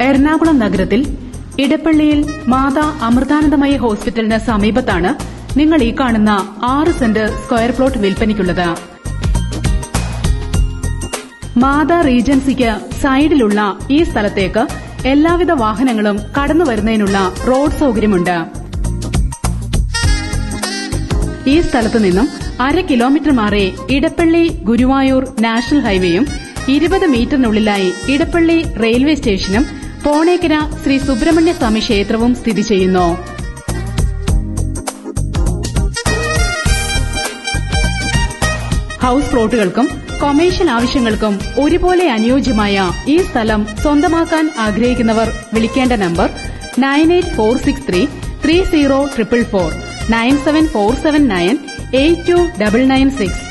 എറണാകുളം നഗരത്തിൽ ഇടപ്പള്ളിയിൽ മാതാ അമൃതാനന്ദമയി ഹോസ്പിറ്റലിന് സമീപത്താണ് നിങ്ങൾ ഈ കാണുന്ന 6 സെന്റ് സ്ക്വയർ പ്ലോട്ട് വിൽപ്പനയ്ക്കുള്ളത്. മാതാ റീജൻസിക്ക് സൈഡിലുള്ള ഈ സ്ഥലത്തേക്ക് എല്ലാവിധ വാഹനങ്ങളും കടന്നുവരുന്നതിനുള്ള റോഡ് സൌകര്യമുണ്ട്. ഈ സ്ഥലത്തു നിന്നും 1/2 കിലോമീറ്റർ മാറി ഇടപ്പള്ളി ഗുരുവായൂർ നാഷണൽ ഹൈവേയും 20 മീറ്ററിനുള്ളിലായി ഇടപ്പള്ളി റെയിൽവേ സ്റ്റേഷനും പോണേക്കര ശ്രീ സുബ്രഹ്മണ്യസ്വാമി ക്ഷേത്രവും സ്ഥിതി ചെയ്യുന്നു. ഹൌസ് പ്ലോട്ടുകൾക്കും കൊമേഴ്ഷ്യൽ ആവശ്യങ്ങൾക്കും ഒരുപോലെ അനുയോജ്യമായ ഈ സ്ഥലം സ്വന്തമാക്കാൻ ആഗ്രഹിക്കുന്നവർ വിളിക്കേണ്ട നമ്പർ 9846330444 97479 82996.